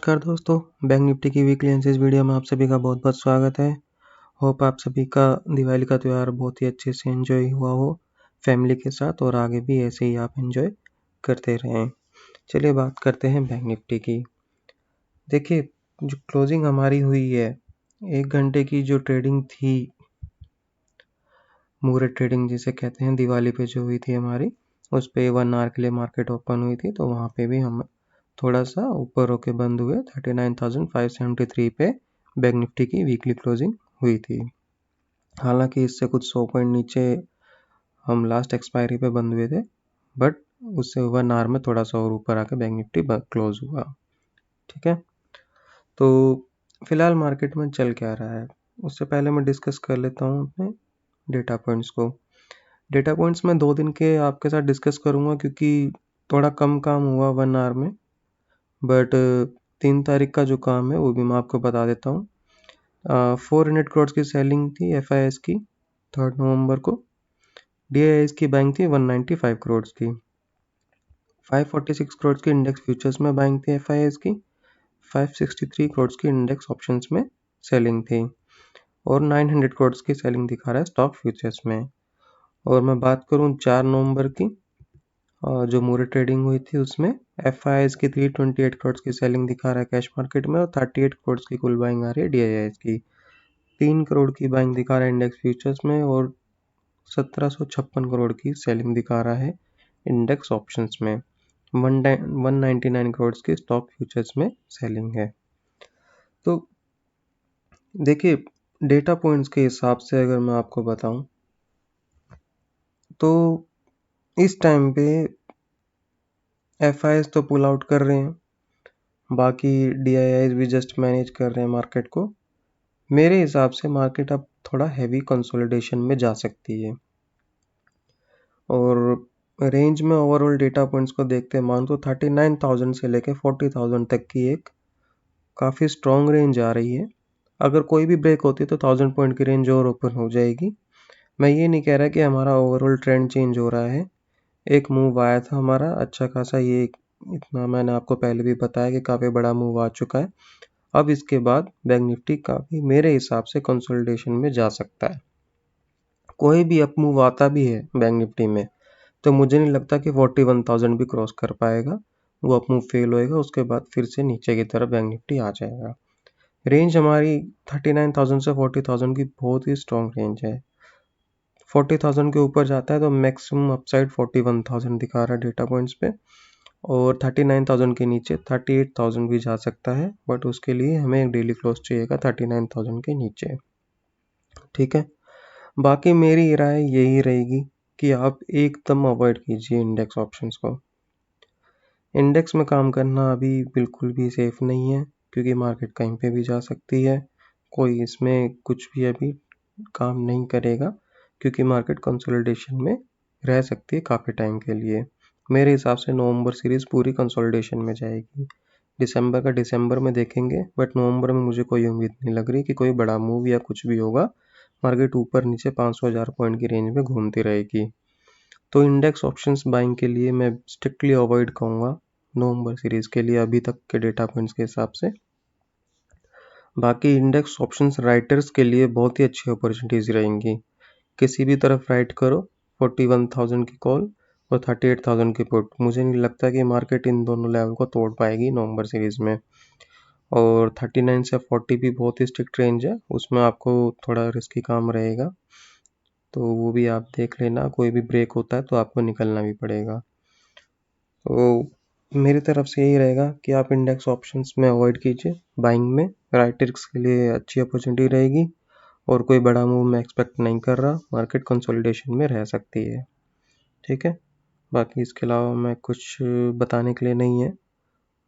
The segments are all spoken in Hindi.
नमस्कार दोस्तों, बैंक निफ्टी की वीकली एनालिसिस वीडियो में आप सभी का बहुत-बहुत स्वागत है। होप आप सभी का दिवाली का त्यौहार बहुत ही अच्छे से एंजॉय हुआ हो फैमिली के साथ और आगे भी ऐसे ही आप एंजॉय करते रहें। चलिए बात करते हैं बैंक निफ्टी की। देखिए, जो क्लोजिंग हमारी हुई है, 1 घंटे की जो ट्रेडिंग थी, मुहूर्त ट्रेडिंग जिसे कहते हैं, दिवाली पे जो हुई थी हमारी, उस पे 1 आवर के लिए मार्केट ओपन हुई थी, तो वहाँ पे भी हम थोड़ा सा ऊपर होके बंद हुए। 39,573 पे बैंक निफ्टी की वीकली क्लोजिंग हुई थी। हालांकि इससे कुछ 100 पॉइंट नीचे हम लास्ट एक्सपायरी पे बंद हुए थे, बट उससे 1 आवर में थोड़ा सा और ऊपर आके बैंक निफ्टी क्लोज हुआ। ठीक है, तो फिलहाल मार्केट में चल क्या रहा है, उससे पहले मैं डिस्कस कर लेता हूँ अपने डेटा पॉइंट्स को। डेटा पॉइंट्स मैं 2 दिन के आपके साथ डिस्कस करूँगा क्योंकि थोड़ा कम काम हुआ 1 आवर में, बट 3 तारीख का जो काम है वो भी मैं आपको बता देता हूँ। 400 करोड़ की सेलिंग थी FIS की 3 नवंबर को। DIIs की बाइंग थी 195 करोड़ की। 546 करोड़ की इंडेक्स फ्यूचर्स में बाइंग थी FIS की। 563 करोड़ की इंडेक्स ऑप्शंस में सेलिंग थी और 900 करोड़ की सेलिंग दिखा रहा है स्टॉक फ्यूचर्स में। और मैं बात करूं 4 नवंबर की, जो मुहूर्त ट्रेडिंग हुई थी उसमें FIS की 328 करोड़ की सेलिंग दिखा रहा है कैश मार्केट में और 38 करोड़ की कुल बाइंग आ रही है DIIs की। 3 करोड़ की बाइंग दिखा रहा है इंडेक्स फ्यूचर्स में और 1756 करोड़ की सेलिंग दिखा रहा है इंडेक्स ऑप्शंस में। 199 करोड़ की स्टॉक फ्यूचर्स में सेलिंग है। तो देखिए, डेटा पॉइंट्स के हिसाब से अगर मैं आपको बताऊं तो इस टाइम पे FIs तो पुल आउट कर रहे हैं, बाकी DIIs भी जस्ट मैनेज कर रहे हैं मार्केट को। मेरे हिसाब से मार्केट अब थोड़ा हैवी कंसोलिडेशन में जा सकती है और रेंज में ओवरऑल डेटा पॉइंट्स को देखते हैं मान तो 39,000 से लेके 40,000 तक की एक काफ़ी स्ट्रॉन्ग रेंज आ रही है। अगर कोई भी ब्रेक होती है तो 1000 पॉइंट की रेंज और ओपन हो जाएगी। मैं ये नहीं कह रहा कि हमारा ओवरऑल ट्रेंड चेंज हो रहा है। एक मूव आया था हमारा अच्छा खासा, ये इतना मैंने आपको पहले भी बताया कि काफ़ी बड़ा मूव आ चुका है। अब इसके बाद बैंक निफ्टी काफ़ी मेरे हिसाब से कंसोलिडेशन में जा सकता है। कोई भी अप मूव आता भी है बैंक निफ्टी में तो मुझे नहीं लगता कि 41,000 भी क्रॉस कर पाएगा। वो अप मूव फेल होएगा, उसके बाद फिर से नीचे की तरफ बैंक निफ्टी आ जाएगा। रेंज हमारी 39,000 से 40,000 की बहुत ही स्ट्रॉन्ग रेंज है। 40,000 के ऊपर जाता है तो मैक्सिमम अपसाइड 41,000 दिखा रहा है डेटा पॉइंट्स पे और 39,000 के नीचे 38,000 भी जा सकता है, बट उसके लिए हमें एक डेली क्लोज चाहिएगा 39,000 के नीचे। ठीक है, बाकी मेरी राय यही रहेगी कि आप एकदम अवॉइड कीजिए इंडेक्स ऑप्शंस को। इंडेक्स में काम करना अभी बिल्कुल भी सेफ नहीं है क्योंकि मार्केट कहीं पे भी जा सकती है। कोई इसमें कुछ भी अभी काम नहीं करेगा क्योंकि मार्केट कंसोलिडेशन में रह सकती है काफ़ी टाइम के लिए। मेरे हिसाब से नवंबर सीरीज़ पूरी कंसोलिडेशन में जाएगी। दिसंबर का दिसंबर में देखेंगे, बट नवंबर में मुझे कोई उम्मीद नहीं लग रही कि कोई बड़ा मूव या कुछ भी होगा। मार्केट ऊपर नीचे 500,000 पॉइंट की रेंज में घूमती रहेगी। तो इंडेक्स ऑप्शंस बाइंग के लिए मैं स्ट्रिक्टली अवॉइड कहूँगा नवंबर सीरीज के लिए अभी तक के डेटा पॉइंट्स के हिसाब से। बाकी इंडेक्स ऑप्शंस राइटर्स के लिए बहुत ही अच्छी अपॉर्चुनिटीज रहेंगी। किसी भी तरफ राइट करो 41,000 की कॉल और 38,000 की पुट। मुझे नहीं लगता कि मार्केट इन दोनों लेवल को तोड़ पाएगी नवंबर सीरीज में। और 39 से 40 भी बहुत ही स्ट्रिक्ट रेंज है, उसमें आपको थोड़ा रिस्की काम रहेगा, तो वो भी आप देख लेना। कोई भी ब्रेक होता है तो आपको निकलना भी पड़ेगा। तो मेरी तरफ से यही रहेगा कि आप इंडेक्स ऑप्शंस में अवॉइड कीजिए। बाइंग में राइटर्स के लिए अच्छी अपॉर्चुनिटी रहेगी और कोई बड़ा मूव मैं एक्सपेक्ट नहीं कर रहा। मार्केट कंसोलिडेशन में रह सकती है। ठीक है, बाकी इसके अलावा मैं कुछ बताने के लिए नहीं है।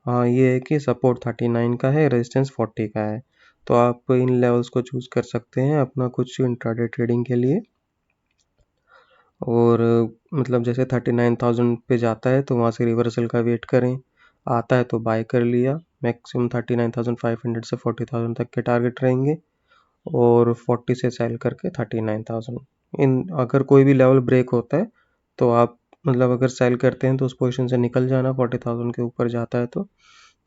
हाँ, ये है कि सपोर्ट 39 का है, रेजिस्टेंस 40 का है, तो आप इन लेवल्स को चूज़ कर सकते हैं अपना कुछ इंट्राडे ट्रेडिंग के लिए। और मतलब जैसे 39,000 पे जाता है तो वहाँ से रिवर्सल का वेट करें, आता है तो बाय कर लिया। मैक्सिमम 39,500 से 40,000 तक के टारगेट रहेंगे और 40 से सेल करके 39,000। इन अगर कोई भी लेवल ब्रेक होता है तो आप मतलब अगर सेल करते हैं तो उस पोजीशन से निकल जाना 40,000 के ऊपर जाता है तो।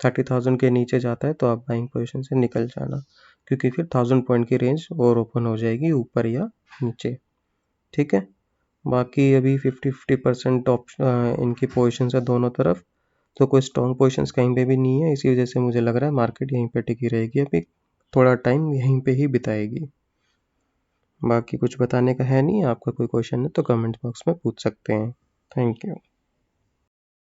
30,000 के नीचे जाता है तो आप बाइंग पोजीशन से निकल जाना, क्योंकि फिर 1000 पॉइंट की रेंज और ओपन हो जाएगी ऊपर या नीचे। ठीक है, बाकी अभी 50-50% इनकी पोजीशन है दोनों तरफ, तो कोई स्ट्रॉन्ग पोजीशंस कहीं पे भी नहीं है। इसी वजह से मुझे लग रहा है मार्केट यहीं पे टिकी रहेगी, अभी थोड़ा टाइम यहीं पे ही बिताएगी। बाकी कुछ बताने का है नहीं। आपका कोई क्वेश्चन है तो कमेंट बॉक्स में पूछ सकते हैं। Thank you.